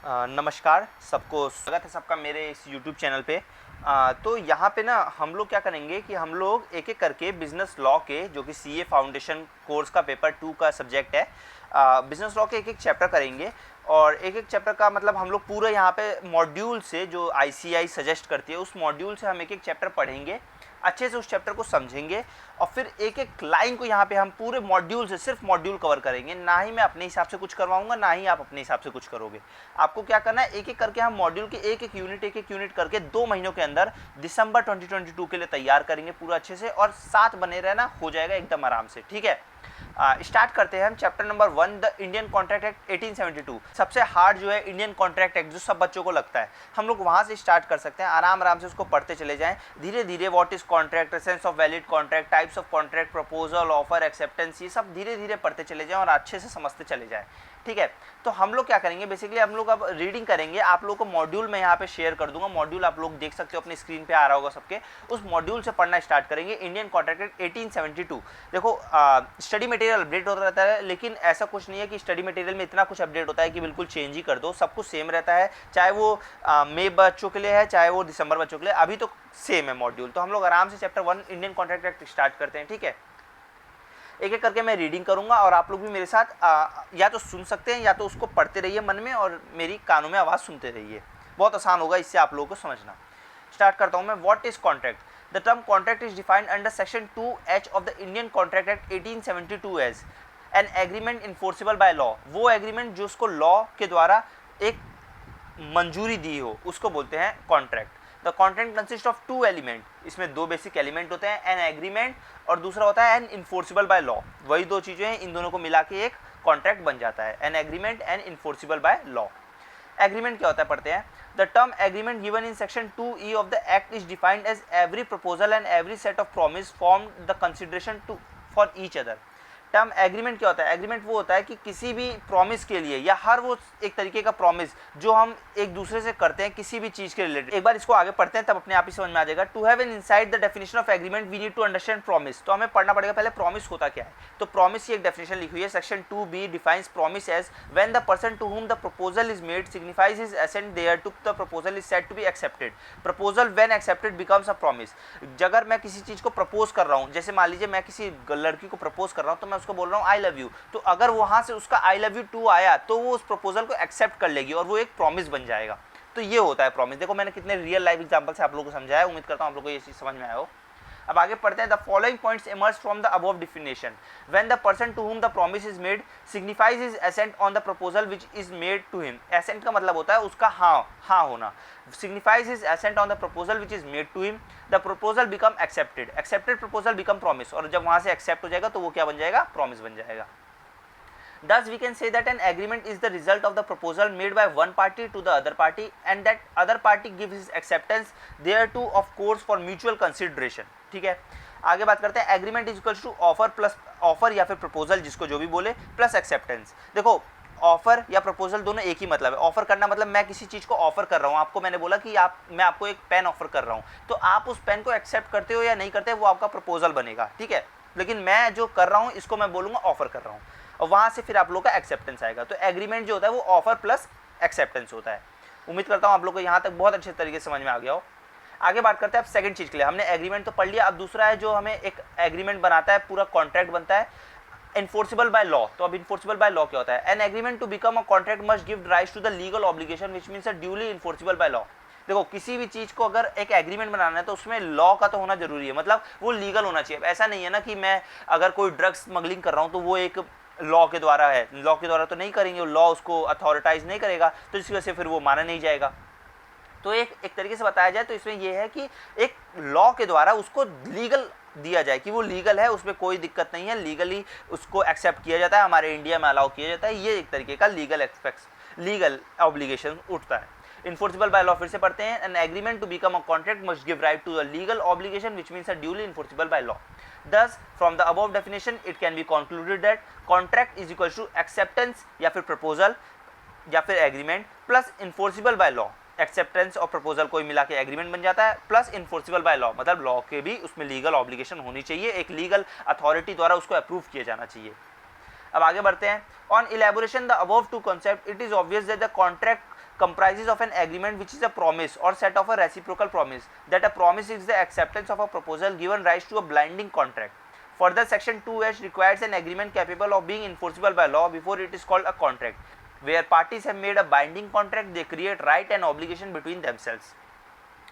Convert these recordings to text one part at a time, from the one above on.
नमस्कार सबको, स्वागत है सबका मेरे इस YouTube चैनल पे। तो यहाँ पे ना हम लोग क्या करेंगे कि हम लोग एक एक करके बिज़नेस लॉ के, जो कि CA फाउंडेशन कोर्स का पेपर 2 का सब्जेक्ट है, बिज़नेस लॉ के एक एक चैप्टर करेंगे। और एक एक चैप्टर का मतलब हम लोग पूरा यहाँ पे मॉड्यूल से, जो ICAI सजेस्ट करती है, उस मॉड्यूल से हम एक एक चैप्टर पढ़ेंगे, अच्छे से उस चैप्टर को समझेंगे और फिर एक एक लाइन को यहाँ पे हम पूरे मॉड्यूल से, सिर्फ मॉड्यूल कवर करेंगे। ना ही मैं अपने हिसाब से कुछ करवाऊंगा, ना ही आप अपने हिसाब से कुछ करोगे। आपको क्या करना है, एक एक करके हम मॉड्यूल के एक एक यूनिट करके 2 महीनों के अंदर दिसंबर 2022 के लिए तैयार करेंगे पूरा अच्छे से, और साथ बने रहना, हो जाएगा एकदम आराम से। ठीक है, स्टार्ट करते हैं हम chapter number 1, the Indian contract act 1872। सबसे हार्ड जो है इंडियन कॉन्ट्रैक्ट एक्ट, जो सब बच्चों को लगता है, हम लोग वहाँ से स्टार्ट कर सकते हैं। आराम से उसको पढ़ते चले जाएं धीरे धीरे। What is contract, essence of valid contract, types of contract, proposal, offer, acceptance, ये सब धीरे धीरे पढ़ते चले जाएं और अच्छे से समझते चले जाएं। ठीक है, तो हम लोग क्या करेंगे, बेसिकली हम लोग अब रीडिंग करेंगे। आप लोगों को मॉड्यूल में यहाँ पे शेयर कर दूंगा, मॉड्यूल आप लोग देख सकते हो, अपनी स्क्रीन पे आ रहा होगा सबके। उस मॉड्यूल से पढ़ना स्टार्ट करेंगे। Indian contract act 1872। देखो, स्टडी मटेरियल अपडेट होता रहता है, लेकिन ऐसा कुछ नहीं है कि स्टडी मटेरियल में इतना कुछ अपडेट होता है कि बिल्कुल चेंज ही कर दो। सब कुछ सेम रहता है, चाहे वो मई बच्चों के लिए है, चाहे वो दिसंबर बच्चों के लिए, अभी तो सेम है मॉड्यूल। तो हम लोग आराम से chapter 1 Indian contract act start करते हैं। ठीक है, एक एक करके मैं रीडिंग करूंगा और आप लोग भी मेरे साथ या तो सुन सकते हैं या तो उसको पढ़ते रहिए मन में और मेरी कानों में आवाज़ सुनते रहिए। बहुत आसान होगा इससे आप लोगों को समझना। स्टार्ट करता हूं मैं। What is contract? The term contract is defined under section 2H of the Indian contract act 1872 as an agreement enforceable by law. वो एग्रीमेंट जो उसको लॉ के द्वारा एक मंजूरी दी हो, उसको बोलते हैं contract. The contract consist of 2 element. इसमें 2 बेसिक एलिमेंट होते हैं, एन एग्रीमेंट और दूसरा होता है एन इन्फोर्सिबल बाय लॉ। वही 2 चीज़ें हैं, इन दोनों को मिला के एक कॉन्ट्रैक्ट बन जाता है, an agreement and enforceable by law. Agreement क्या होता है, पढ़ते हैं। The term agreement given in section 2E of the act is defined as every proposal and every set of promise form the consideration to for each other. Term agreement क्या होता है? Agreement वो होता है कि किसी भी प्रॉमिस के लिए, या हर वो एक तरीके का प्रॉमिस जो हम एक दूसरे से करते हैं किसी भी चीज़ के रिलेटेड। एक बार इसको आगे पढ़ते हैं, तब अपने आप ही समझ में आ जाएगा। To have an inside the definition of agreement we need to understand promise. तो हमें पढ़ना पड़ेगा पहले प्रॉमिस होता क्या है। तो प्रॉमिस की एक डेफिनेशन लिखी हुई है, section 2B defines promise as when the person to whom the proposal is made signifies his assent thereto the proposal is said to be accepted. Proposal when accepted becomes a promise. अगर मैं किसी चीज़ को propose कर रहा हूँ, जैसे मान लीजिए मैं किसी लड़की को प्रपोज कर रहा हूँ, तो मैं उसको बोल रहा हूँ आई लव यू, तो अगर वहां से उसका आई लव यू 2 आया तो वो उस प्रपोजल को एक्सेप्ट कर लेगी और वो एक प्रॉमिस बन जाएगा। तो ये होता है प्रॉमिस। देखो, मैंने कितने रियल लाइफ एग्जांपल से आप लोगों को समझाया, उम्मीद करता हूं आप लोगों को ये चीज समझ में आया हो। अब आगे पढ़ते हैं। The following points emerge from the above definition. When the person to whom the promise is made signifies his assent on the proposal which is made to him. Assent का मतलब होता है उसका हाँ होना। Signifies his assent on the proposal which is made to him, the proposal become accepted. Accepted proposal become promise, और जब वहां से एक्सेप्ट हो जाएगा तो वो क्या बन जाएगा? प्रॉमिस बन जाएगा। Thus, we can say that an agreement is the result of the proposal made by one party to the other party, and that other party gives his acceptance thereto of course for mutual consideration. ठीक है, आगे बात करते हैं। Agreement is equals to offer plus offer या फिर proposal, जिसको जो भी बोले, प्लस एक्सेप्टेंस। देखो, ऑफर या प्रपोजल दोनों एक ही मतलब है। ऑफर करना मतलब मैं किसी चीज़ को ऑफर कर रहा हूँ। आपको मैंने बोला कि मैं आपको एक पेन ऑफर कर रहा हूँ, तो आप उस पेन को एक्सेप्ट करते हो या नहीं करते, वो आपका प्रपोजल बनेगा। ठीक है, लेकिन मैं जो कर रहा हूँ इसको मैं बोलूँगा ऑफर कर रहा हूँ, और वहाँ से फिर आप लोग का एक्सेप्टेंस आएगा। तो एग्रीमेंट जो होता है वो ऑफर प्लस एक्सेप्टेंस होता है। उम्मीद करता हूँ आप लोग को यहाँ तक बहुत अच्छे तरीके से समझ में आ गया हो। आगे बात करते हैं अब सेकंड चीज़ के लिए। हमने एग्रीमेंट तो पढ़ लिया, अब दूसरा है जो हमें एक एग्रीमेंट बनाता है, पूरा कॉन्ट्रैक्ट बनता है, इन्फोर्सिबल बाय लॉ। तो अब इन्फोर्सिबल बाय लॉ क्या होता है? An agreement to become a contract must give rise to the legal obligation which means a duly enforceable by law. देखो, किसी भी चीज़ को अगर एक एग्रीमेंट बनाना है तो उसमें लॉ का तो होना जरूरी है, मतलब वो लीगल होना चाहिए। ऐसा नहीं है ना कि मैं अगर कोई ड्रग्स स्मगलिंग कर रहा हूँ तो वो एक लॉ के द्वारा है, लॉ के द्वारा तो नहीं करेंगे, लॉ उसको अथॉरिटाइज नहीं करेगा, तो इस वजह से फिर वो माना नहीं जाएगा। तो एक तरीके से बताया जाए तो इसमें यह है कि एक लॉ के द्वारा उसको लीगल दिया जाए कि वो लीगल है, उसमें कोई दिक्कत नहीं है, लीगली उसको एक्सेप्ट किया जाता है, हमारे इंडिया में अलाउ किया जाता है। ये एक तरीके का लीगल ऑब्लिगेशन उठता है। इन्फोर्सिबल बाय लॉ फिर से पढ़ते हैं। An agreement to become a contract must give right to a legal obligation which means a duly enforceable by law. Thus, from the above definition, it can be concluded that contract is equal to acceptance या फिर proposal या फिर agreement plus enforceable by law। Acceptance और proposal को मिला के agreement बन जाता है, प्लस इन्फोर्सिबल बाय लॉ, मतलब लॉ के भी उसमें लीगल ऑब्लिगेशन होनी चाहिए, एक लीगल अथॉरिटी द्वारा उसको अप्रूव किया जाना चाहिए। अब आगे बढ़ते हैं। On elaboration the above two concept, it is obvious that the contract comprises of an agreement which is a promise or set of a reciprocal promise. That a promise is the acceptance of a proposal given rise to a binding contract. Further, section 2H requires an agreement capable of being enforceable by law before it is called a contract. Where parties have made a binding contract, they create right and obligation between themselves.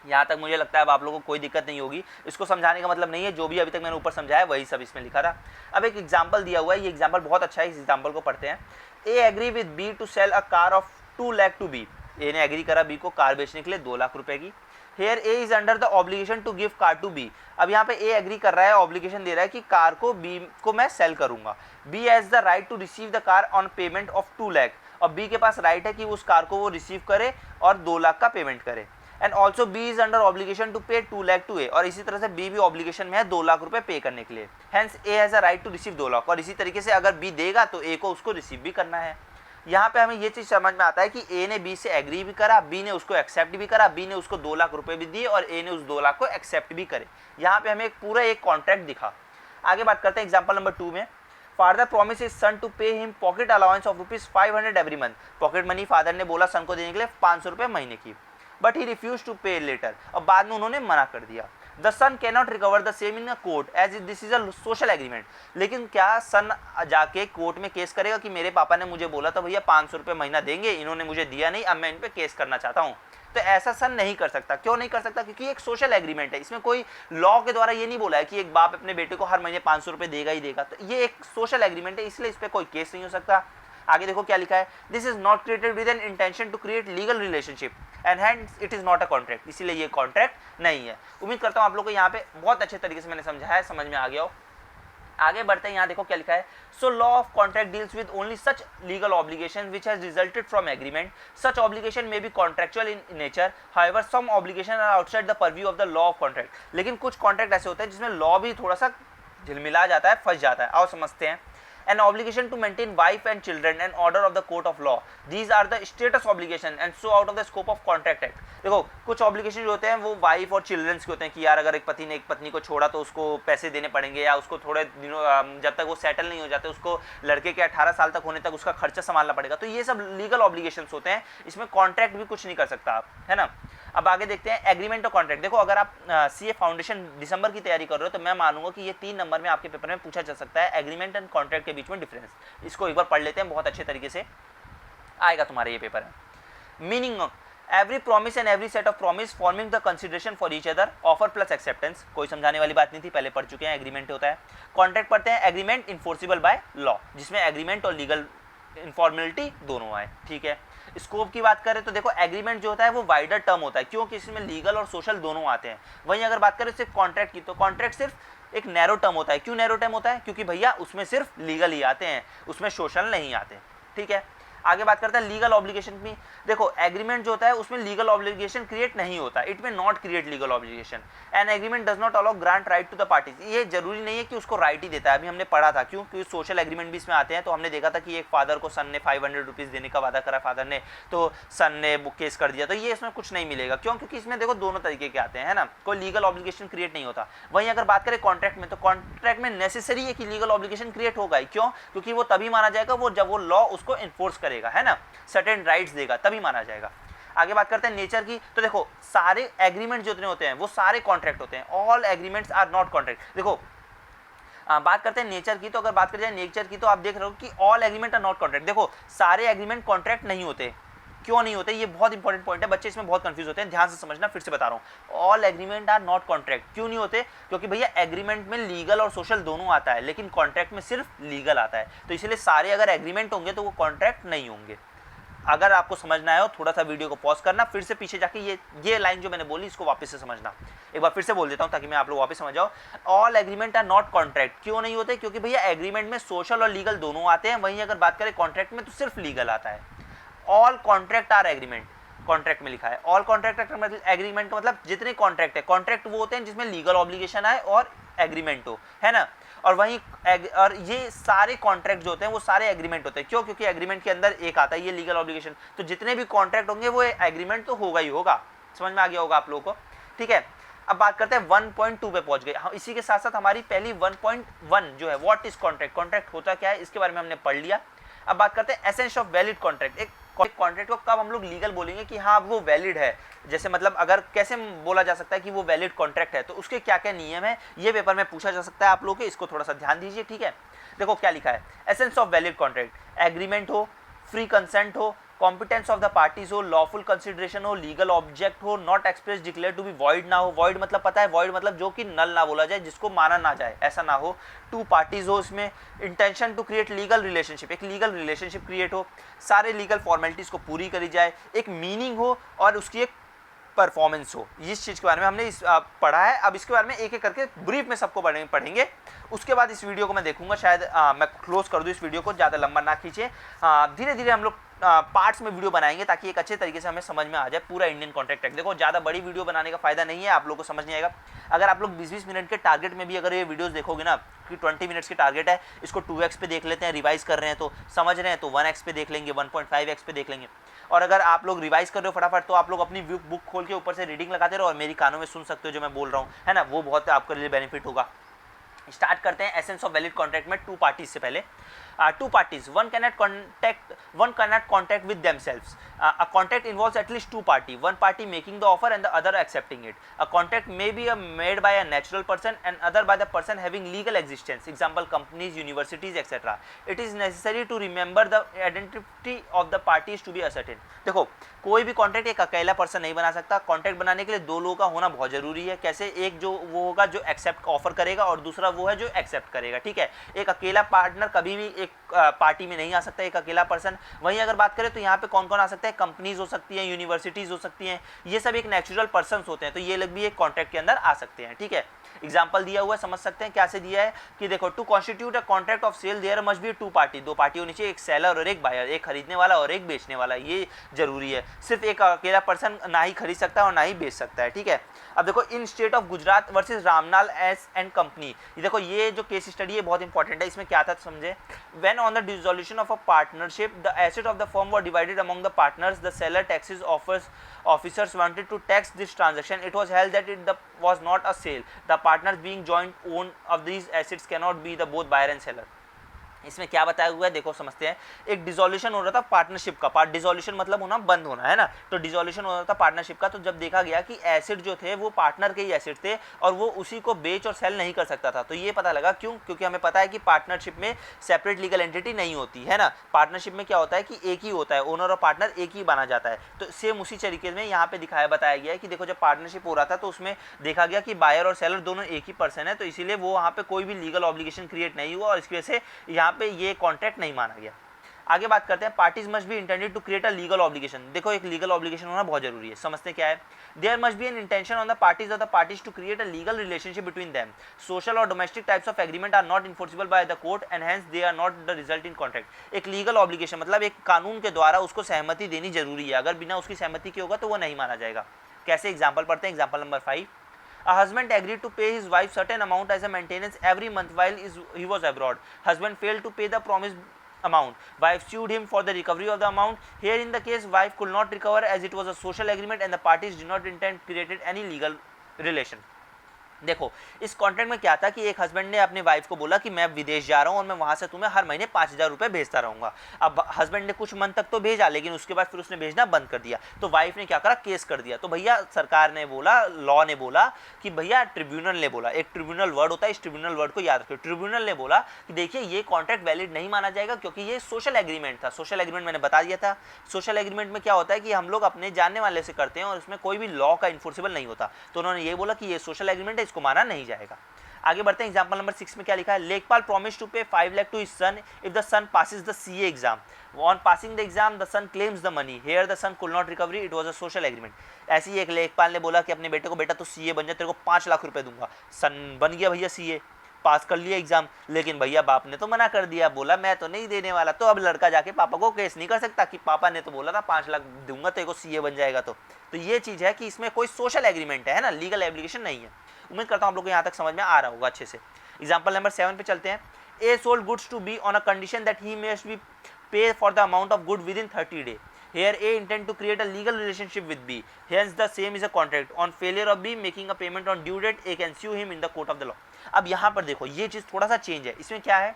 यहाँ तक मुझे लगता है अब आप लोगों को कोई दिक्कत नहीं होगी। इसको समझाने का मतलब नहीं है, जो भी अभी तक मैंने ऊपर समझाया वही सब इसमें लिखा था। अब एक एग्जाम्पल दिया हुआ है, ये एग्जाम्पल बहुत अच्छा है, इस एग्जाम्पल को पढ़ते हैं। A agree with B to sell a car of 2 lakh to B. A ने एग्री करा बी को कार बेचने के लिए 2 लाख रुपए की। Here A is under the obligation to give car to B. अब यहाँ पे ए एग्री कर रहा है, ऑब्लिगेशन दे रहा है कि कार को बी को मैं सेल करूंगा। B has the right to receive the car on payment of 2 lakh. और बी के पास राइट है कि उस कार को वो रिसीव करे और 2 लाख का पेमेंट करे। And also B is under obligation to pay 2 lakh to ए। और इसी तरह से बी भी ऑब्लिगेशन में है 2 लाख रुपए पे करने के लिए। Hence A has a right to receive 2 lakh. और इसी तरीके से अगर बी देगा तो ए को उसको रिसीव भी करना है। यहाँ पे हमें ये चीज़ समझ में आता है कि ए ने बी से एग्री भी करा, बी ने उसको एक्सेप्ट भी करा, बी ने उसको 2 लाख रुपए भी दिए और ए ने उस 2 लाख को एक्सेप्ट भी करे। यहाँ पे हमें पूरा एक कॉन्ट्रैक्ट दिखा। आगे बात करते हैं एग्जाम्पल नंबर 2 में। Father promise his son to pay him pocket allowance of ₹500 every month. Pocket money father ने बोला सन को देने के लिए 500 रुपये महीने की। But he refuse to pay later. और बाद में उन्होंने मना कर दिया। The son cannot recover the same in a court as this is a social agreement. लेकिन क्या सन जाके कोर्ट में केस करेगा कि मेरे पापा ने मुझे बोला था भैया 500 रुपये महीना देंगे, इन्होंने मुझे दिया नहीं, अब मैं इन पे केस करना चाहता हूँ? तो ऐसा सन नहीं कर सकता। क्यों नहीं कर सकता? क्योंकि एक सोशल एग्रीमेंट है। इसमें कोई लॉ के द्वारा ये नहीं बोला है कि एक बाप अपने बेटे को हर महीने 500 रुपये देगा ही देगा। तो ये एक सोशल एग्रीमेंट है, इसलिए इस पर कोई केस नहीं हो सकता। आगे देखो क्या लिखा है। This is not created with an intention to create legal relationship and hence it is not a contract. इसीलिए ये कॉन्ट्रैक्ट नहीं है। उम्मीद करता हूँ आप लोग को यहाँ पे बहुत अच्छे तरीके से मैंने समझाया है, समझ में आ गया हो। आगे बढ़ते हैं, यहाँ देखो क्या लिखा है। So law of contract deals with only such legal obligation which has resulted from agreement. Such obligation may be contractual in nature, however some obligation are outside the purview of the law of contract. लेकिन कुछ contract ऐसे होते हैं जिसमें law भी थोड़ा सा झिलमिला जाता है, फंस जाता है। आओ समझते हैं। An obligation to maintain wife and children and order of the court of law. These are the status obligation and so out of the scope of contract act. देखो कुछ ऑब्लिगेशन जो होते हैं वो वाइफ और चिल्ड्रंस के होते हैं कि यार अगर एक पति ने एक पत्नी को छोड़ा तो उसको पैसे देने पड़ेंगे, या उसको थोड़े दिनों जब तक वो सेटल नहीं हो जाते उसको लड़के के 18 साल तक होने तक उसका खर्चा संभालना पड़ेगा। तो ये सब लीगल ऑब्लिगेशंस होते हैं, इसमें कॉन्ट्रैक्ट भी कुछ नहीं कर सकता आप, है ना। अब आगे देखते हैं एग्रीमेंट और कॉन्ट्रैक्ट। देखो अगर आप सीए फाउंडेशन दिसंबर की तैयारी कर रहे हो तो मैं मानूंगा कि ये 3 नंबर में आपके पेपर में पूछा जा सकता है, एग्रीमेंट एंड कॉन्ट्रैक्ट के बीच में डिफरेंस। इसको एक बार पढ़ लेते हैं, बहुत अच्छे तरीके से आएगा तुम्हारे ये पेपर में। Meaning every promise and every set of promise forming the consideration for each other, offer plus acceptance. कोई समझाने वाली बात नहीं थी, पहले पढ़ चुके हैं। एग्रीमेंट होता है। कॉन्ट्रैक्ट पढ़ते हैं एग्रीमेंट इन्फोर्सिबल बाय लॉ, जिसमें एग्रीमेंट और लीगल इन्फॉर्मेलिटी दोनों आए, ठीक है। स्कोप की बात करें तो देखो एग्रीमेंट जो होता है वो वाइडर टर्म होता है, क्योंकि इसमें लीगल और सोशल दोनों आते हैं। वहीं अगर बात करें सिर्फ कॉन्ट्रैक्ट की तो कॉन्ट्रैक्ट सिर्फ एक नैरो टर्म होता है। क्यों नैरो टर्म होता है? क्योंकि भैया उसमें सिर्फ लीगल ही आते हैं, उसमें सोशल नहीं आते, ठीक है। आगे बात करते हैं लीगल ऑब्लिगेशन में। देखो एग्रीमेंट जो होता है उसमें लीगल ऑब्लिगेशन क्रिएट नहीं होता, it may not create legal obligation. An agreement does not allow grant right to the parties. ये जरूरी नहीं है कि उसको राइट ही देता है, अभी हमने पढ़ा था। क्यों? क्योंकि सोशल एग्रीमेंट भी इसमें आते हैं। तो हमने देखा था कि एक फादर को सन ने 500 रुपीज़ देने का वादा करा फादर ने, तो सन ने बुक केस कर दिया। तो ये इसमें कुछ नहीं मिलेगा। क्यों? क्योंकि इसमें देखो दोनों तरीके के आते हैं, है ना, कोई लीगल ऑब्लिगेशन क्रिएट नहीं होता। वहीं अगर बात करें कॉन्ट्रैक्ट में तो कॉन्ट्रैक्ट में नेसेसरी है कि लीगल ऑब्लिगेशन क्रिएट होगा ही। क्यों? क्योंकि वो तभी माना जाएगा वो जब वो लॉ उसको इन्फोर्स करेगा, है ना, सर्टेन राइट्स देगा, तभी माना जाएगा। आगे बात करते हैं नेचर की। तो देखो सारे एग्रीमेंट जितने होते हैं वो सारे कॉन्ट्रैक्ट होते हैं। All agreements are not contract. देखो बात करते हैं नेचर की, तो अगर बात करें जाए नेचर की तो आप देख रहे हो कि all agreement are not contract. देखो सारे एग्रीमेंट कॉन्ट्रैक्ट नहीं होते। क्यों नहीं होते? ये बहुत इंपॉर्टेंट पॉइंट है, बच्चे इसमें बहुत कंफ्यूज होते हैं, ध्यान से समझना। फिर से बता रहा हूँ, all agreement are not contract. क्यों नहीं होते? क्योंकि भैया एग्रीमेंट में लीगल और सोशल दोनों आता है, लेकिन कॉन्ट्रैक्ट में सिर्फ लीगल आता है। तो इसलिए सारे अगर एग्रीमेंट होंगे तो वो कॉन्ट्रैक्ट नहीं होंगे। अगर आपको समझना है थोड़ा सा वीडियो को पॉज करना, फिर से पीछे जाके ये लाइन जो मैंने बोली इसको वापस से समझना। एक बार फिर से बोल देता हूँ ताकि मैं आप लोग वापस समझ जाओ। All agreement are not contract. क्यों नहीं होते? क्योंकि भैया एग्रीमेंट में सोशल और लीगल दोनों आते हैं। वहीं अगर बात करें कॉन्ट्रैक्ट में तो सिर्फ लीगल आता है। All contract are agreement, contract में लिखा है। ऑल कॉन्ट्रैक्ट एग्रीमेंट का मतलब जितने कॉन्ट्रैक्ट है, कॉन्ट्रैक्ट वो होते हैं जिसमें लीगल ऑब्लिगेशन आए और एग्रीमेंट हो, है ना। और वहीं और ये सारे कॉन्ट्रैक्ट जो होते हैं वो सारे एग्रीमेंट होते हैं। क्यों? क्योंकि एग्रीमेंट के अंदर एक आता है ये लीगल ऑब्लिगेशन। तो जितने भी कॉन्ट्रैक्ट होंगे वो एग्रीमेंट तो होगा ही होगा। समझ में आ गया होगा आप लोगों को, ठीक है। अब बात करते हैं 1.2 पे पहुंच गए। इसी के साथ साथ हमारी पहली 1.1 जो है व्हाट इज कॉन्ट्रैक्ट, कॉन्ट्रैक्ट होता क्या है, इसके बारे में हमने पढ़ लिया। अब बात करते हैं एसेंस ऑफ वैलिड कॉन्ट्रैक्ट। एक कॉन्ट्रैक्ट को कब हम लोग लीगल बोलेंगे कि हाँ वो वैलिड है, जैसे मतलब अगर कैसे बोला जा सकता है कि वो वैलिड कॉन्ट्रैक्ट है, तो उसके क्या क्या नियम है ये पेपर में पूछा जा सकता है आप लोग के, इसको थोड़ा सा ध्यान दीजिए, ठीक है। देखो क्या लिखा है, essence of valid contract, agreement हो, फ्री कंसेंट हो, कॉम्पिटेंस ऑफ द पार्टीज हो, लॉफुल कंसिडरेशन हो, लीगल ऑब्जेक्ट हो, not express declare to be void ना हो, वॉइड मतलब पता है, वॉइड मतलब जो कि नल ना बोला जाए, जिसको माना ना जाए, ऐसा ना हो, टू पार्टीज हो इसमें, intention to create legal relationship, एक लीगल रिलेशनशिप क्रिएट हो, सारे लीगल फॉर्मेलिटीज को पूरी करी जाए, एक मीनिंग हो और उसकी एक परफॉर्मेंस हो। इस चीज़ के बारे में हमने पढ़ा है। अब इसके बारे में एक एक करके ब्रीफ में सबको पढ़ेंगे। उसके बाद इस वीडियो को मैं देखूंगा, शायद मैं क्लोज कर दूं इस वीडियो को, ज़्यादा लंबा ना खींचे। धीरे धीरे हम लोग पार्ट्स में वीडियो बनाएंगे ताकि एक अच्छे तरीके से हमें समझ में आ जाए पूरा इंडियन कॉन्ट्रैक्ट एक्ट। देखो ज़्यादा बड़ी वीडियो बनाने का फायदा नहीं है, आप लोगों को समझ नहीं आएगा। अगर आप लोग 20-20 मिनट के टारगेट में भी अगर ये वीडियोस देखोगे ना कि 20 मिनट्स की टारगेट है, इसको 2x पे देख लेते हैं, रिवाइज कर रहे हैं तो समझ रहे हैं तो 1x पे देख लेंगे, 1.5x पे देख लेंगे। और अगर आप लोग रिवाइज कर रहे हो फटाफट तो आप लोग अपनी बुक खोल के ऊपर से रीडिंग लगाते रहो और मेरी कानों में सुन सकते हो जो मैं बोल रहा हूँ, है ना, वो बहुत आपके लिए बेनिफिट होगा। स्टार्ट करते हैं एसेंस ऑफ वैलिड कॉन्ट्रैक्ट में। टू पार्टीज से पहले, two parties, one cannot contact with themselves. A contract involves at least two party, one party making the offer and the other accepting it. A contract may be made by a natural person and other by the person having legal existence, example companies, universities, etc. It is necessary to remember the identity of the parties to be ascertained. देखो कोई भी contract एक अकेला person नहीं बना सकता, contract बनाने के लिए दो लोगों का होना बहुत जरूरी है। कैसे, एक जो वो होगा जो एक्सेप्ट ऑफर करेगा और दूसरा वो है जो एक्सेप्ट करेगा, ठीक है। एक अकेला पार्टनर कभी भी एक पार्टी में नहीं आ सकता, एक अकेला पर्सन। वहीं अगर बात करें तो यहाँ पे कौन कौन आ सकता है, कंपनीज हो सकती हैं, यूनिवर्सिटीज हो सकती हैं, ये सब एक नेचुरल पर्सन्स होते हैं, तो ये लोग भी एक कॉन्ट्रैक्ट के अंदर आ सकते हैं, ठीक है। एग्जाम्पल दिया हुआ है, समझ सकते हैं क्या से दिया है कि देखो to constitute a contract of sale there must be two party, दो पार्टी होनी चाहिए, एक सेलर और एक बायर, एक खरीदने वाला और एक बेचने वाला, ये जरूरी है। सिर्फ एक अकेला पर्सन ना ही खरीद सकता है और ना ही बेच सकता है, ठीक है। अब देखो इन state of Gujarat versus Ramlal S and company, ये देखो ये जो केस स्टडी है बहुत इंपॉर्टेंट है। इसमें क्या था समझे, when on the dissolution of a partnership the asset of the firm were divided among the partners, the seller taxes officers wanted to tax this transaction. It was held that it was not a sale. The partners being joint own of these assets cannot be the both buyer and seller. इसमें क्या बताया हुआ है देखो समझते हैं। एक dissolution हो रहा था पार्टनरशिप का, डिसोल्यूशन मतलब होना बंद होना, है ना, तो डिसोल्यूशन हो रहा था पार्टनरशिप का। तो जब देखा गया कि एसेट जो थे वो पार्टनर के ही एसेट थे और वो उसी को बेच और सेल नहीं कर सकता था, तो ये पता लगा क्यों, क्योंकि हमें पता है कि पार्टनरशिप में सेपरेट लीगल एंटिटी नहीं होती है ना। पार्टनरशिप में क्या होता है कि एक ही होता है, ओनर और पार्टनर एक ही बना जाता है। तो सेम उसी तरीके में यहाँ पे दिखाया बताया गया है कि देखो जब पार्टनरशिप हो रहा था तो उसमें देखा गया कि बायर और सेलर दोनों एक ही पर्सन है, तो इसीलिए वो वहाँ पे कोई भी लीगल ऑब्लिगेशन क्रिएट नहीं हुआ और इसकी वजह से यहाँ पे ये कॉन्ट्रैक्ट नहीं माना गया। आगे बात करते हैं, parties must be intended to create a legal obligation. देखो एक लीगल ऑब्लिगेशन होना बहुत जरूरी है, समझते क्या है। There must be an intention on the parties of the parties to create a legal relationship between them. Social और domestic types of agreement are not enforceable by the court and hence they are not the result in contract. एक legal obligation मतलब एक कानून के द्वारा उसको सहमति देनी जरूरी है, अगर बिना उसकी सहमति के होगा तो वो नहीं माना जाएगा। कैसे, एग्जाम्पल पढ़ते हैं, example number 5। A husband agreed to pay his wife certain amount as a maintenance every month while he was abroad. Husband failed to pay the promised amount. Wife sued him for the recovery of the amount. Here in the case, wife could not recover as it was a social agreement and the parties did not intend created any legal relation. देखो इस contract में क्या था कि एक husband ने अपने wife को बोला कि मैं विदेश जा रहा हूँ और मैं वहाँ से तुम्हें हर महीने 5,000 रुपये भेजता रहूँगा। अब हस्बैंड ने कुछ मंथ तक तो भेजा, लेकिन उसके बाद फिर उसने भेजना बंद कर दिया, तो वाइफ ने क्या करा, केस कर दिया। तो भैया सरकार ने बोला, लॉ ने बोला कि भैया, ट्रिब्यूनल ने बोला, एक ट्रिब्यूनल वर्ड होता है, इस ट्रिब्यूनल वर्ड को याद रखिए। ट्रिब्यूनल ने बोला कि देखिए ये कॉन्ट्रैक्ट वैलिड नहीं माना जाएगा क्योंकि ये सोशल एग्रीमेंट था। सोशल एग्रीमेंट मैंने बता दिया था, सोशल एग्रीमेंट में क्या होता है कि हम लोग अपने जानने वाले से करते हैं और उसमें कोई भी लॉ का इन्फोर्सिबल नहीं होता। तो उन्होंने ये बोला कि ये सोशल एग्रीमेंट है, इसको माना नहीं जाएगा। आगे बढ़ते हैं, एग्जांपल नंबर 6 में क्या लिखा है। लेखपाल promise to pay 5 lakh to his son if the son passes the CA exam. On passing the exam the son claims the money, here the son could not recovery, it was a social agreement. ऐसे ही एक लेखपाल ने बोला कि अपने बेटे को, बेटा तो सीए बन जा, तेरे को 5 लाख रुपए दूंगा। सन बन गया भैया सीए, पास कर लिया एग्जाम, लेकिन भैया बाप ने तो मना कर दिया, बोला मैं तो नहीं देने वाला। तो अब लड़का जाके पापा को केस नहीं कर सकता कि पापा ने तो बोला था 5 लाख दूंगा तेरे को सीए बन जाएगा। तो ये चीज़ है कि इसमें कोई सोशल एग्रीमेंट है ना, लीगल एब्लिगेशन नहीं है। उम्मीद करता हूँ आप लोग को यहाँ तक समझ में आ रहा होगा अच्छे से। एग्जाम्पल नंबर 7 पे चलते हैं। A sold goods to B on a condition that he must be pay for the amount of good with in 30 days. Here A intend to create a legal relationship with B. Hence the same is a contract. On failure of B making a payment on due date, A can sue him in the court of the law. अब यहाँ पर देखो ये चीज़ थोड़ा सा change है। इसमें क्या है,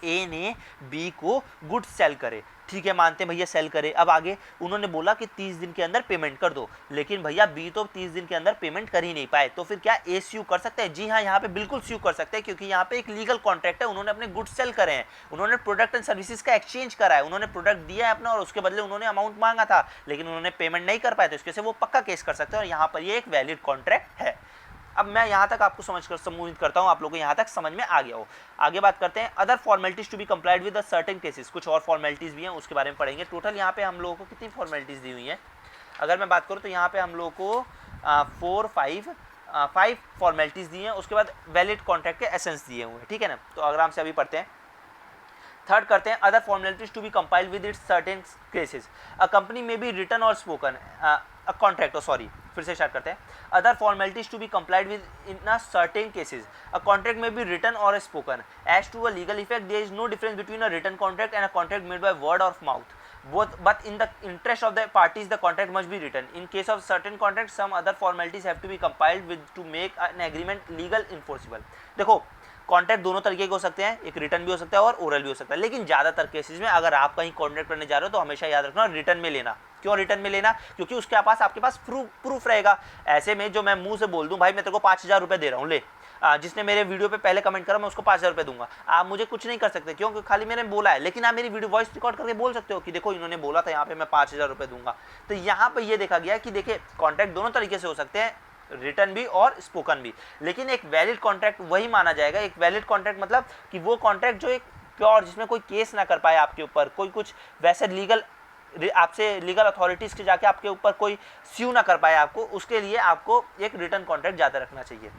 ए ने बी को गुड सेल करे, ठीक है मानते हैं भैया सेल करे। अब आगे उन्होंने बोला कि 30 दिन के अंदर पेमेंट कर दो, लेकिन भैया बी तो 30 दिन के अंदर पेमेंट कर ही नहीं पाए, तो फिर क्या ए स्यू कर सकते हैं? जी हाँ, यहाँ पे बिल्कुल स्यू कर सकते हैं, क्योंकि यहाँ पे एक लीगल कॉन्ट्रैक्ट है, उन्होंने अपने गुड सेल करे हैं, उन्होंने प्रोडक्ट एंड सर्विसेज का एक्सचेंज करा है, उन्होंने प्रोडक्ट दिया है अपना और उसके बदले उन्होंने अमाउंट मांगा था, लेकिन उन्होंने पेमेंट नहीं कर पाए, तो इसके से वो पक्का केस कर सकते हैं और यहाँ पर ये एक वैलिड कॉन्ट्रैक्ट है। अब मैं यहाँ तक आपको उम्मीद करता हूँ आप लोगों को यहाँ तक समझ में आ गया हो। आगे बात करते हैं other formalities to be complied with certain cases, कुछ और फॉर्मेलिटीज भी हैं उसके बारे में पढ़ेंगे। टोटल यहाँ पे हम लोगों को कितनी फॉर्मेलिटीज दी हुई हैं, अगर मैं बात करूँ तो यहाँ पे हम लोगों को 5 फॉर्मेलिटीज दी हैं, उसके बाद वैलिड कॉन्ट्रैक्ट के एसेंस दिए हुए हैं, ठीक है ना। तो आराम से अभी पढ़ते हैं। थर्ड करते हैं other formalities to be compiled with its certain cases, a company may be written और स्पोकन अ कॉन्ट्रैक्ट, सॉरी फिर से स्टार्ट करते हैं। Other formalities to be complied with in a certain cases, a contract may be written और spoken, as to a legal effect there is no difference between a written contract and a contract made by word of mouth, both but in the interest of the parties the contract must be written. In case of certain contracts some other formalities have to be compiled with to make an agreement legal enforceable. देखो contract दोनों तरीके के हो सकते हैं, एक return भी हो सकता है और ओरल भी हो सकता है, लेकिन ज़्यादातर केसेस में अगर आप कहीं कॉन्ट्रैक्ट करने जा रहे हो तो हमेशा याद रखना रिटर्न में लेना। क्यों रिटर्न में लेना? क्योंकि उसके पास आपके पास प्रूफ रहेगा। ऐसे में जो मैं मुंह से बोल दूं भाई मैं तेरे को 5,000 रुपये दे रहा हूँ, ले जिसने मेरे वीडियो पे पहले कमेंट करा मैं उसको 5,000 रुपये दूंगा, आप मुझे कुछ नहीं कर सकते, क्योंकि खाली मैंने बोला है, लेकिन आप मेरी वीडियो वॉइस रिकॉर्ड करके बोल सकते हो कि देखो इन्होंने बोला था यहाँ पे मैं 5,000 रुपये दूंगा। तो यहाँ पे ये देखा गया कि देखिए कॉन्ट्रैक्ट दोनों तरीके से हो सकते हैं, रिटर्न भी और स्पोकन भी, लेकिन एक वैलिड कॉन्ट्रैक्ट वही माना जाएगा। एक वैलिड कॉन्ट्रैक्ट मतलब कि वो कॉन्ट्रैक्ट जो एक प्योर, जिसमें कोई केस ना कर पाए आपके ऊपर, कोई कुछ वैसे लीगल आपसे लीगल अथॉरिटीज़ के जाके आपके ऊपर कोई स्यू ना कर पाए आपको, उसके लिए आपको एक रिटर्न कॉन्ट्रैक्ट ज़्यादा रखना चाहिए।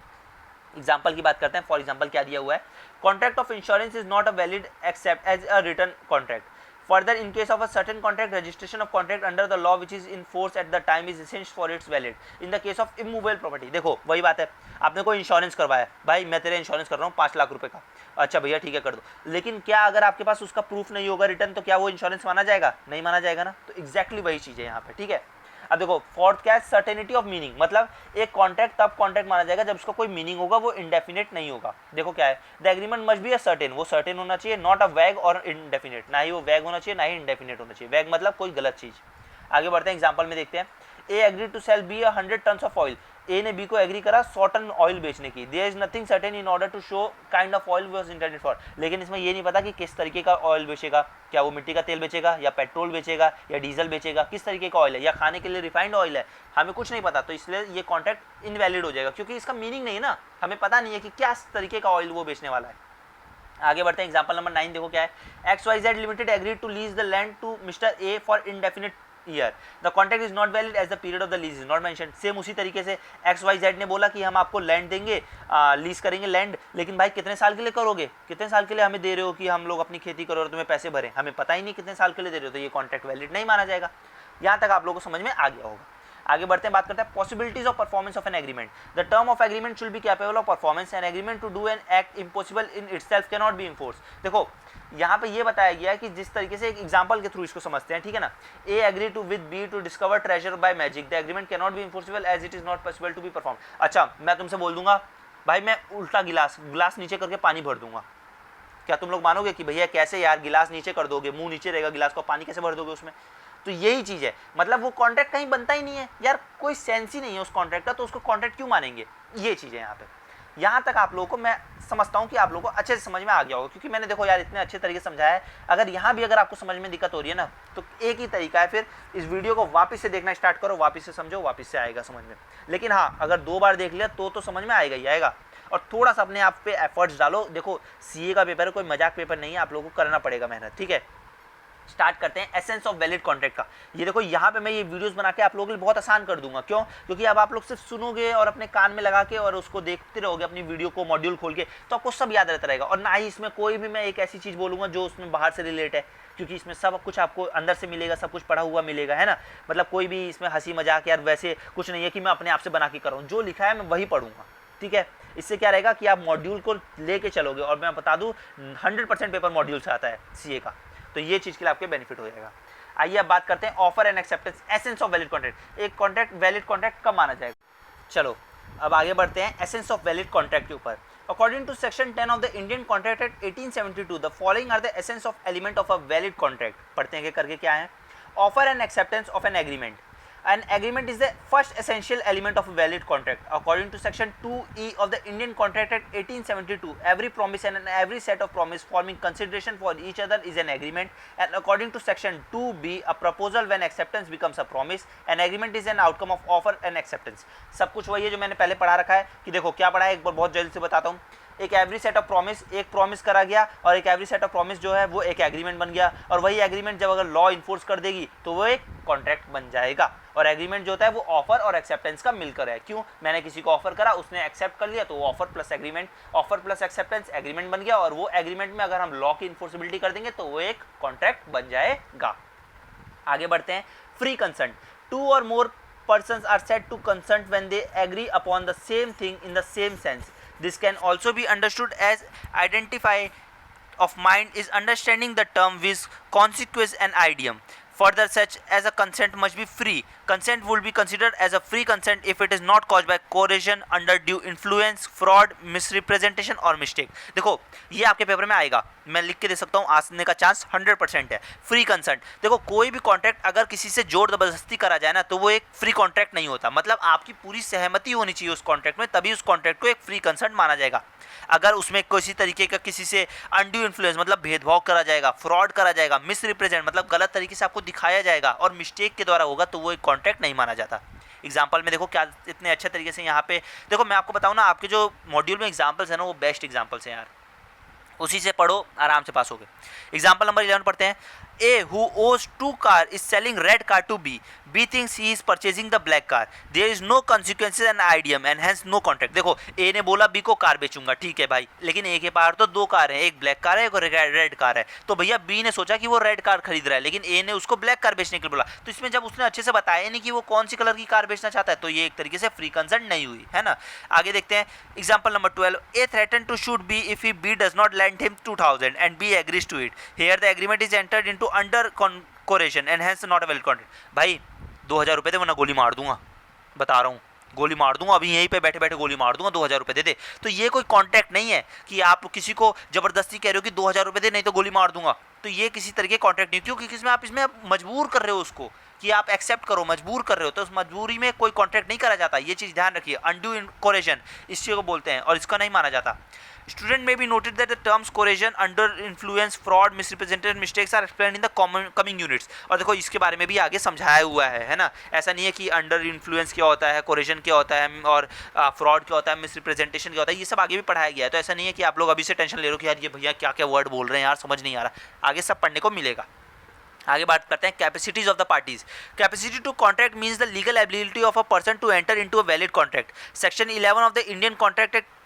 एग्जाम्पल की बात करते हैं। फॉर एग्जाम्पल क्या दिया हुआ है, contract of insurance is not a valid except as a return contract. Further, in case of a certain contract, registration of contract under the law which is in force at the time is essential for its valid. In the case of immovable property, देखो वही बात है, आपने कोई insurance करवाया, भाई मैं तेरे इंश्योरेंस कर रहा हूँ 5 लाख रुपए का, अच्छा भैया ठीक है कर दो, लेकिन क्या अगर आपके पास उसका प्रूफ नहीं होगा रिटर्न, तो क्या वो इंश्योरेंस माना जाएगा? नहीं माना जाएगा ना। तो एग्जैक्टली वही चीज़ है यहाँ पे, ठीक है। अब देखो फोर्थ क्या है, सर्टेनिटी ऑफ मीनिंग, मतलब एक कॉन्ट्रैक्ट तब कॉन्ट्रैक्ट माना जाएगा जब उसका कोई मीनिंग होगा, वो इंडेफिनेट नहीं होगा। देखो क्या है, the agreement must be a certain, वो सर्टेन होना चाहिए, नॉट अ वैग और इंडेफिनेट, ना ही वो वैग होना चाहिए ना ही इंडेफिनेट होना चाहिए। वैग मतलब कोई गलत चीज़। आगे बढ़ते हैं, एग्जाम्पल में देखते हैं। A agree to sell B 100 ton of oil, A ने बी को एग्री करा 100 टन ऑयल बेचने की। There is nothing certain in order to show kind of oil was intended for, लेकिन इसमें ये नहीं पता कि किस तरीके का ऑयल बेचेगा, क्या वो मिट्टी का तेल बेचेगा या पेट्रोल बेचेगा या डीजल बेचेगा, किस तरीके का ऑयल है, या खाने के लिए रिफाइंड ऑयल है, हमें कुछ नहीं पता, तो इसलिए ये कॉन्ट्रैक्ट इनवैलिड हो जाएगा, क्योंकि इसका मीनिंग नहीं है ना, हमें पता नहीं है कि क्या तरीके का ऑयल वो बेचने वाला है। आगे बढ़ते हैं, एग्जाम्पल नंबर 9 देखो क्या है, XYZ limited agree to lease the land to mister A for indefinite year, the contract is not valid as the period of the lease is not mentioned. Same उसी तरीके से XYZ ने बोला कि हम आपको लैंड देंगे, लीज करेंगे लैंड, लेकिन भाई कितने साल के लिए करोगे, कितने साल के लिए हमें दे रहे हो कि हम लोग अपनी खेती करो और तुम्हें पैसे भरें, हमें पता ही नहीं कितने साल के लिए दे रहे हो, तो ये कॉन्ट्रैक्ट वैलिड नहीं माना जाएगा। यहाँ तक आप लोगों को समझ में आ गया होगा। आगे बढ़ते हैं, बात करते हैं possibilities of performance of an agreement. The term of agreement should be capable of performance, an agreement to do an act impossible in itself can not be enforce. देखो यहाँ पे ये बताया गया है कि जिस तरीके से एक एग्जांपल के थ्रू इसको समझते हैं, ठीक है ना। A agree to with B to discover treasure by magic, the agreement can not be enforceable as it is not possible to be perform. अच्छा मैं तुमसे बोल दूंगा भाई मैं उल्टा गिलास नीचे करके पानी भर दूंगा, क्या तुम लोग मानोगे कि भैया कैसे यार, गिलास नीचे कर दोगे, मुंह नीचे रहेगा गिलास को, पानी कैसे भर दोगे उसमें? तो यही चीज़ है, मतलब वो कॉन्ट्रैक्ट कहीं बनता ही नहीं है यार, कोई सेंस ही नहीं है उस कॉन्ट्रैक्ट का, तो उसको कॉन्ट्रैक्ट क्यों मानेंगे? ये चीज़ है यहाँ पे। यहाँ तक आप लोगों को मैं समझता हूँ कि आप लोगों को अच्छे से समझ में आ गया होगा, क्योंकि मैंने देखो यार इतने अच्छे तरीके से समझाया है। अगर यहाँ भी अगर आपको समझ में दिक्कत हो रही है ना, तो एक ही तरीका है, फिर इस वीडियो को वापस से देखना स्टार्ट करो, वापस से समझो, वापस से आएगा समझ में। लेकिन हाँ अगर 2 बार देख लिया तो समझ में आएगा ही आएगा। और थोड़ा सा अपने आप पे एफर्ट्स डालो। देखो सीए का पेपर है, कोई मजाक पेपर नहीं है, आप लोगों को करना पड़ेगा मेहनत, ठीक है। स्टार्ट करते हैं एसेंस ऑफ वैलिड कॉन्ट्रैक्ट का। ये देखो यहाँ पे मैं ये वीडियोस बना के आप लोगों के लिए बहुत आसान कर दूंगा। क्यों? क्योंकि अब आप लोग सिर्फ सुनोगे और अपने कान में लगा के और उसको देखते रहोगे अपनी वीडियो को मॉड्यूल खोल के, तो आपको सब याद रहता रहेगा। और ना ही इसमें कोई भी मैं एक ऐसी चीज़ बोलूँगा जो उसमें बाहर से रिलेट है, क्योंकि इसमें सब कुछ आपको अंदर से मिलेगा, सब कुछ पढ़ा हुआ मिलेगा, है ना। मतलब कोई भी इसमें हंसी मजाक यार वैसे कुछ नहीं है कि मैं अपने आप से बना के करूँ, जो लिखा है मैं वही पढ़ूंगा, ठीक है। इससे क्या रहेगा कि आप मॉड्यूल को लेके चलोगे, और मैं बता दूँ 100% पेपर मॉड्यूल से आता है सीए का, तो ये चीज़ के लिए आपके बेनिफिट हो जाएगा। आइए अब बात करते हैं offer and acceptance, essence of valid contract. एक कॉन्ट्रैक्ट वैलिड कॉन्ट्रैक्ट कब माना जाएगा? चलो अब आगे बढ़ते हैं एसेंस ऑफ वैलिड कॉन्ट्रैक्ट के ऊपर। According to section 10 of the Indian Contract Act 1872, the following are the essence of element of a valid contract. पढ़ते हैं कि करके क्या है. Offer and acceptance of an agreement. An agreement is the first essential element of a valid contract. According to section 2E of the Indian Contract Act 1872, every promise and every set of promise forming consideration for each other is an agreement. And according to section 2B, a proposal when acceptance becomes a promise. An agreement is an outcome of offer and acceptance. सब कुछ वही है जो मैंने पहले पढ़ा रखा है कि देखो क्या पढ़ा है, एक बार बहुत जल्दी से बताता हूँ. एक एवरी सेट ऑफ प्रॉमिस, एक प्रॉमिस करा गया और एक एवरी सेट ऑफ प्रॉमिस जो है वो एक एग्रीमेंट बन गया, और वही एग्रीमेंट जब अगर लॉ इन्फोर्स कर देगी तो वो एक कॉन्ट्रैक्ट बन जाएगा. और एग्रीमेंट जो होता है वो ऑफर और एक्सेप्टेंस का मिलकर है. क्यों? मैंने किसी को ऑफर करा, उसने एक्सेप्ट कर लिया, तो वो offer plus agreement, offer plus acceptance agreement बन गया, और वो एग्रीमेंट में अगर हम लॉ की इन्फोर्सिबिलिटी कर देंगे तो वो एक कॉन्ट्रैक्ट बन जाएगा. आगे बढ़ते हैं. Free consent. 2 or more persons are said to consent when they agree upon the same thing in the same sense. This can also be understood as identify of mind is understanding the term with consequence and idiom. Further, such as a consent must be free. Consent will be considered as a free consent if it is not caused by coercion, undue influence, fraud, misrepresentation और mistake. देखो ये आपके paper में आएगा, मैं लिख के दे सकता हूँ, आने का चांस 100% है. Free consent. देखो कोई भी कॉन्ट्रैक्ट अगर किसी से जोर जबरदस्ती करा जाए ना तो वो एक फ्री कॉन्ट्रैक्ट नहीं होता. मतलब आपकी पूरी सहमति होनी चाहिए उस कॉन्ट्रैक्ट में, तभी उस कॉन्ट्रैक्ट को एक फ्री कंसेंट माना जाएगा. अगर उसमें किसी तरीके का किसी से अनड्यू इन्फ्लुएंस मतलब भेदभाव करा जाएगा, फ्रॉड करा जाएगा, मिसरिप्रेजेंट मतलब गलत तरीके से आपको दिखाया जाएगा और मिस्टेक के द्वारा होगा, तो वो एक कॉन्ट्रैक्ट नहीं माना जाता. एग्जाम्पल में देखो क्या इतने अच्छे तरीके से यहाँ पे देखो, मैं आपको बताऊँ ना, आपके जो मॉड्यूल में एग्जाम्पल्स हैं ना वो बेस्ट एग्जाम्पल्स हैं यार, उसी से पढ़ो, आराम से पास हो गए. एग्जाम्पल नंबर 11 पढ़ते हैं. A who owes 2 car is selling red car to B. B thinks he is purchasing the black car. There is no consequences and idiom and hence no contract. देखो A ने बोला B को car बेचूंगा, ठीक है भाई, लेकिन A के पास तो 2 कार है, एक ब्लैक कार है, एक रेड कार है. तो भैया B ने सोचा कि वो रेड कार खरीद रहा है, लेकिन A ने उसको ब्लैक कार बेचने के लिए बोला. तो इसमें जब उसने अच्छे से बताया नहीं कि वो कौन सी कलर की कार बेचना चाहता है, तो ये एक तरीके से फ्री कंसेंट नहीं हुई, है ना. आगे देखते हैं. Example number 12. A threatened to shoot B if B does not lend him 2000 and B agrees to it. Here the agreement is entered into under coercion and hence not a valid contract. भाई 2000 रुपये दे वरना गोली मार दूंगा, बता रहा हूँ, गोली मार दूंगा, अभी यहीं पे बैठे बैठे गोली मार दूंगा, 2000 रुपये दे दे. तो ये कोई कॉन्ट्रैक्ट नहीं है कि आप किसी को जबरदस्ती कह रहे हो कि 2000 रुपये दे नहीं तो गोली मार दूंगा. तो ये किसी तरीके कॉन्ट्रैक्ट नहीं, क्योंकि इसमें आप इसमें मजबूर कर रहे हो उसको कि आप एक्सेप्ट करो, मजबूर कर रहे हो, तो उस मजबूरी में कोई कॉन्ट्रैक्ट नहीं करा जाता. ये चीज़ ध्यान रखिए. अनड्यू कोरेशन इस चीज़ को बोलते हैं और इसका नहीं माना जाता. Student may be noted that the terms coercion, under influence, fraud, misrepresentation, mistakes are explained in the coming units. और देखो इसके बारे में भी आगे समझाया हुआ है ना. ऐसा नहीं है कि अंडर इन्फ्लुएंस क्या होता है, कोरेशन क्या होता है और फ्रॉड क्या होता है, मिसरिप्रेजेंटेशन क्या होता है, ये सब आगे भी पढ़ाया गया है. तो ऐसा नहीं है कि आप लोग अभी से टेंशन ले रहे हो कि यार ये भैया क्या क्या वर्ड बोल रहे हैं यार, समझ नहीं आ रहा. आगे सब पढ़ने को मिलेगा. आगे बात करते हैं capacities of the parties. Capacity to contract means the legal ability of a person to enter into a valid contract. Section 11 of the Indian contract act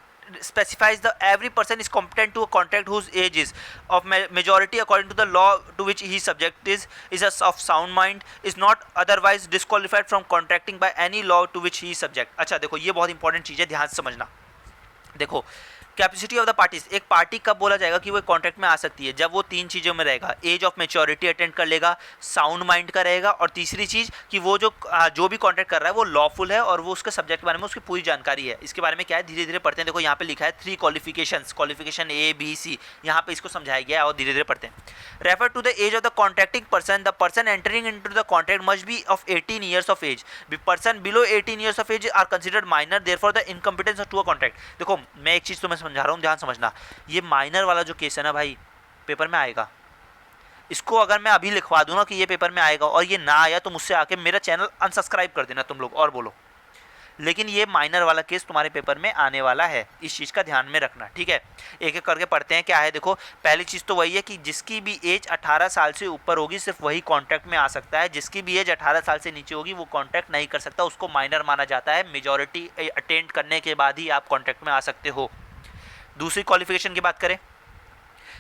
specifies the every person is competent to a contract whose age is of majority according to the law to which he subject is of sound mind, is not otherwise disqualified from contracting by any law to which he is subject. अच्छा देखो ये बहुत important चीज़ है, ध्यान से समझना. देखो capacity of the parties, एक पार्टी कब बोला जाएगा कि वो कॉन्ट्रैक्ट में आ सकती है, जब वो 3 चीज़ों में रहेगा. एज ऑफ मेच्योरिटी अटेंड कर लेगा, साउंड माइंड का रहेगा, और तीसरी चीज़ कि वो जो भी कॉन्ट्रैक्ट कर रहा है वो लॉफुल है और वो उसके सब्जेक्ट के बारे में उसकी पूरी जानकारी है. इसके बारे में क्या है धीरे धीरे पढ़ते हैं. देखो यहाँ पे लिखा है 3 qualifications, qualification A B C, यहाँ पे इसको समझाया गया है और धीरे धीरे पढ़ते हैं. Refer to the age of the contracting person, the person entering into the contract must be of 18 years of age. Person below 18 years of age are considered minor, therefore the incompetence to a contract. देखो मैं एक चीज़ तुम्हें समझा रहा हूँ, ध्यान समझना. ये माइनर वाला जो केस है ना भाई, पेपर में आएगा. इसको अगर मैं अभी लिखवा दूं ना कि ये पेपर में आएगा और ये ना आया तो मुझसे आके मेरा चैनल अनसब्सक्राइब कर देना तुम लोग और बोलो. लेकिन ये माइनर वाला केस तुम्हारे पेपर में आने वाला है, इस चीज़ का ध्यान में रखना, ठीक है. एक एक करके पढ़ते हैं. क्या है देखो, पहली चीज़ तो वही है कि जिसकी भी एज 18 साल से ऊपर होगी सिर्फ वही कॉन्ट्रैक्ट में आ सकता है. जिसकी भी एज 18 साल से नीचे होगी वो कॉन्ट्रैक्ट नहीं कर सकता, उसको माइनर माना जाता है. मेजॉरिटी अटेंड करने के बाद ही आप कॉन्ट्रैक्ट में आ सकते हो. दूसरी क्वालिफिकेशन की बात करें,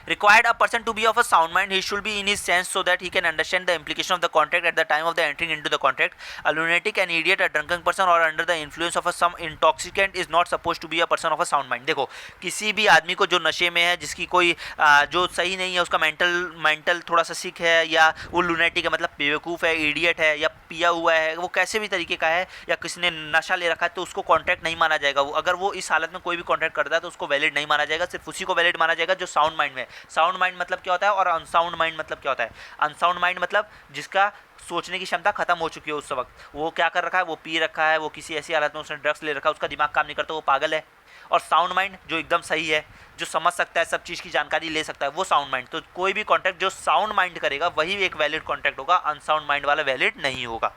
Required a person to be of a sound mind. He should be in his sense so that he can understand the implication of the contract at the time of the entering into the contract. A lunatic, an idiot, a drunken person or under the influence of some intoxicant is not supposed to be a person of a sound mind. देखो किसी भी आदमी को जो नशे में है, जिसकी कोई जो सही नहीं है, उसका मेंटल थोड़ा सा सिक है, या वो लुनेटिक है मतलब बेवकूफ़ है, इडियट है, या पिया हुआ है, वो कैसे भी तरीके का है, या किसी ने नशा ले रखा है, तो उसको कॉन्ट्रैक्ट नहीं माना जाएगा। वो अगर वो इस हालत में कोई भी कॉन्ट्रैक्ट करता है तो उसको वैलिड नहीं माना जाएगा। सिर्फ उसी को वैलिड माना जाएगा जो साउंड माइंड में। साउंड माइंड मतलब क्या होता है और अनसाउंड माइंड मतलब क्या होता है? अनसाउंड माइंड मतलब जिसका सोचने की क्षमता खत्म हो चुकी है उस वक्त, वो क्या कर रखा है, वो पी रखा है, वो किसी ऐसी हालत में उसने ड्रग्स ले रखा है, उसका दिमाग काम नहीं करता, वो पागल है। और साउंड माइंड जो एकदम सही है, जो समझ सकता है, सब चीज़ की जानकारी ले सकता है, वो साउंड माइंड। तो कोई भी कॉन्ट्रैक्ट जो साउंड माइंड करेगा वही एक वैलिड कॉन्ट्रैक्ट होगा, अनसाउंड माइंड वाला वैलिड नहीं होगा।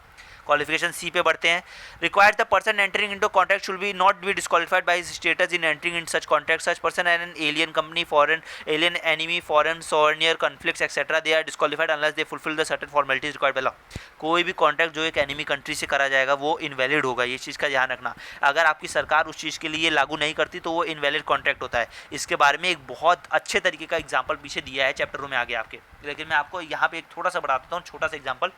क्वालिफिकेशन सी पे बढ़ते हैं। Required the person entering into contract should be not be disqualified by his status in entering in such contract. Such person an alien company, foreign alien enemy, foreign sovereign conflicts etcetera, they are disqualified unless they fulfil the certain formalities required by law. कोई भी contract जो एक enemy country से करा जाएगा वो invalid होगा, ये चीज़ का ध्यान रखना। अगर आपकी सरकार उस चीज़ के लिए लागू नहीं करती तो वो इनवैलिड कॉन्ट्रैक्ट होता है। इसके बारे में एक बहुत अच्छे तरीके का एग्जाम्पल पीछे दिया है चैप्टरों में आगे आपके, लेकिन मैं आपको यहाँ पे एक थोड़ा सा बढ़ाता हूँ, छोटा सा एग्जाम्पल।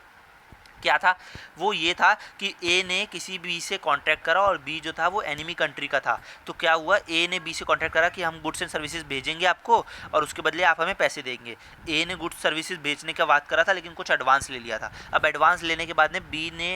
क्या था वो? ये था कि ए ने किसी बी से कॉन्ट्रैक्ट करा और बी जो था वो एनिमी कंट्री का था। तो क्या हुआ, ए ने बी से कॉन्ट्रैक्ट करा कि हम गुड्स एंड सर्विसेज भेजेंगे आपको और उसके बदले आप हमें पैसे देंगे। ए ने गुड्स सर्विसेज बेचने का बात करा था लेकिन कुछ एडवांस ले लिया था। अब एडवांस लेने के बाद में बी ने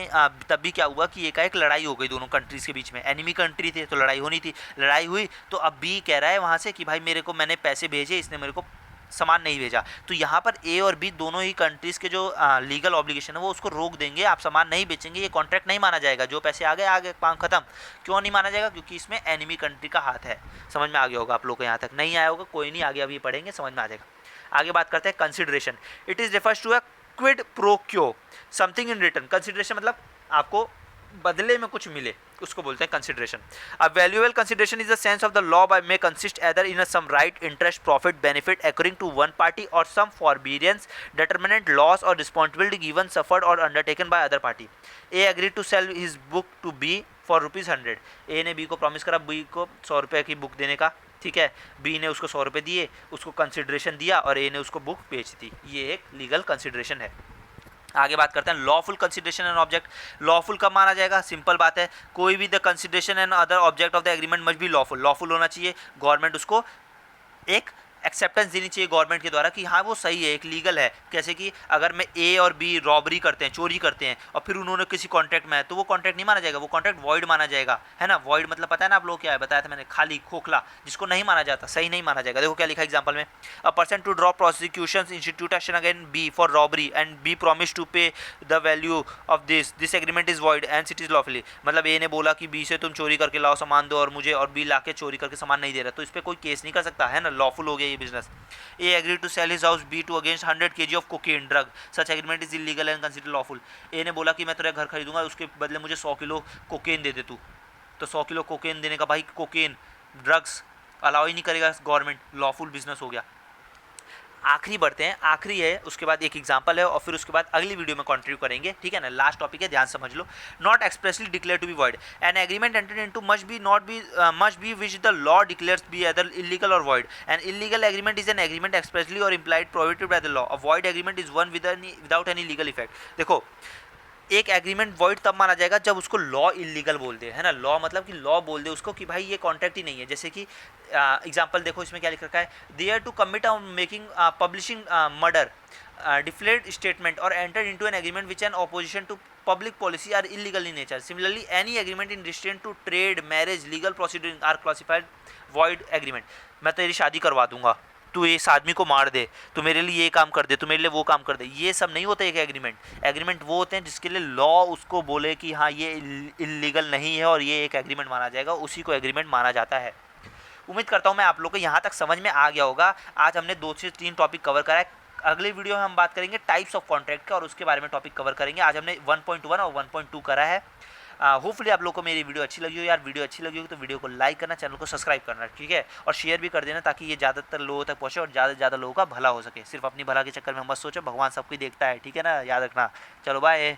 तब भी क्या हुआ कि एकाएक लड़ाई हो गई दोनों कंट्रीज़ के बीच में। एनिमी कंट्री थे तो लड़ाई होनी थी, लड़ाई हुई तो अब बी कह रहा है वहाँ से कि भाई मेरे को, मैंने पैसे भेजे, इसने मेरे को सामान नहीं भेजा। तो यहाँ पर ए और बी दोनों ही कंट्रीज़ के जो लीगल ऑब्लिगेशन है वो उसको रोक देंगे, आप सामान नहीं बेचेंगे, ये कॉन्ट्रैक्ट नहीं माना जाएगा। जो पैसे आ गए काम खत्म। क्यों नहीं माना जाएगा? क्योंकि इसमें एनिमी कंट्री का हाथ है। समझ में आ गया होगा आप लोग को, यहाँ तक नहीं आया होगा कोई नहीं, आगे अभी पढ़ेंगे समझ में आ जाएगा। आगे बात करते हैं consideration. It is refers to a quid pro quo something in return. Consideration मतलब आपको बदले में कुछ मिले, उसको बोलते हैं consideration. A valuable consideration is the sense of the law by may consist either in some right, interest, profit, benefit accruing to one party और सम फॉरबीरेंस, डिटरमिनेंट, लॉस और रिस्पॉन्सिबिलिटी गिवन, सफर्ड और undertaken by other party. A agree to sell his book to be for ₹100। A ने B को promise करा B को 100 रुपये की book देने का, ठीक है। बी ने उसको 100 रुपये दिए, उसको कंसिडरेशन दिया और ए ने उसको बुक बेच दी। ये एक लीगल कंसिडरेशन है। आगे बात करते हैं lawful consideration and object. Lawful कब माना जाएगा? सिंपल बात है, कोई भी the consideration and other object of the agreement must be lawful. Lawful होना चाहिए, गवर्नमेंट उसको एक एक्सेप्टेंस देनी चाहिए गवर्नमेंट के द्वारा कि हाँ वो सही है, एक लीगल है। कैसे कि अगर मैं ए और बी रॉबरी करते हैं, चोरी करते हैं और फिर उन्होंने किसी कॉन्ट्रैक्ट में है तो वो कॉन्ट्रैक्ट नहीं माना जाएगा, वो कॉन्ट्रैक्ट वॉइड माना जाएगा, है ना। वॉइड मतलब पता है ना आप लोग क्या है, बताया था मैंने, खाली, खोखला, जिसको नहीं माना जाता, सही नहीं माना जाएगा। देखो क्या लिखा एग्जाम्पल में, a person to drop prosecution institute action again B for robbery and B promise to pay the value of this agreement is void and it is lawfully. मतलब ए ने बोला कि बी से तुम चोरी करके लाओ सामान दो और मुझे, और बी ला के चोरी करके सामान नहीं दे रहा, तो इस पर कोई केस नहीं कर सकता, है ना, लॉफुल हो गया ये business. A agreed to sell his house B to against 100 kg of cocaine drug. Such agreement is illegal and considered lawful. A ने बोला कि मैं तेरा घर खरीदूंगा, उसके बदले मुझे 100 किलो कोकेन दे दे तू। तो 100 किलो कोकेन देने का, भाई कोकेन ड्रग्स अलाउ ही नहीं करेगा गवर्नमेंट, लॉफुल बिजनेस हो गया। आखिरी बढ़ते हैं, आखिरी है, उसके बाद एक एग्जांपल है और फिर उसके बाद अगली वीडियो में कंटिन्यू करेंगे, ठीक है ना। लास्ट टॉपिक है, ध्यान समझ लो। Not expressly declare to be void. An agreement entered into must be which the law declares be either illegal और void. An illegal agreement is an agreement expressly और implied prohibited by the law. A void agreement is one without any legal effect. देखो एक agreement void तब माना जाएगा जब उसको law illegal बोल दे, है ना। लॉ मतलब कि लॉ बोल दे उसको कि भाई ये कॉन्ट्रैक्ट ही नहीं है। जैसे कि एग्जांपल देखो इसमें क्या लिख रखा है, there to commit on making publishing murder डिफ्लेड स्टेटमेंट और enter into an agreement which an opposition to public policy are illegal in nature. Similarly, any agreement in relation to trade, marriage, legal proceedings are classified void agreement. मैं तेरी शादी करवा दूंगा, तू इस आदमी को मार दे, तू मेरे लिए ये काम कर दे, तू मेरे लिए वो काम कर दे, ये सब नहीं होता एक एग्रीमेंट। एग्रीमेंट वो होते हैं जिसके लिए लॉ उसको बोले कि हाँ ये इलीगल नहीं है और ये एक एग्रीमेंट माना जाएगा, उसी को एग्रीमेंट माना जाता है। उम्मीद करता हूँ मैं आप लोग को यहाँ तक समझ में आ गया होगा। आज हमने 2 से 3 टॉपिक कवर करा है। अगले वीडियो में हम बात करेंगे टाइप्स ऑफ कॉन्ट्रैक्ट का और उसके बारे में टॉपिक कवर करेंगे। आज हमने 1.1 और 1.2 करा है। होपफुली आप लोग को मेरी वीडियो अच्छी लगी हो। यार वीडियो अच्छी लगी हो तो वीडियो को लाइक करना, चैनल को सब्सक्राइब करना, ठीक है, और शेयर भी कर देना ताकि ये ज़्यादातर लोगों तक पहुँचे और ज़्यादा से ज़्यादा लोगों का भला हो सके। सिर्फ अपनी भला के चक्कर में मत सोचो, भगवान सबको देखता है, ठीक है ना, याद रखना। चलो बाय।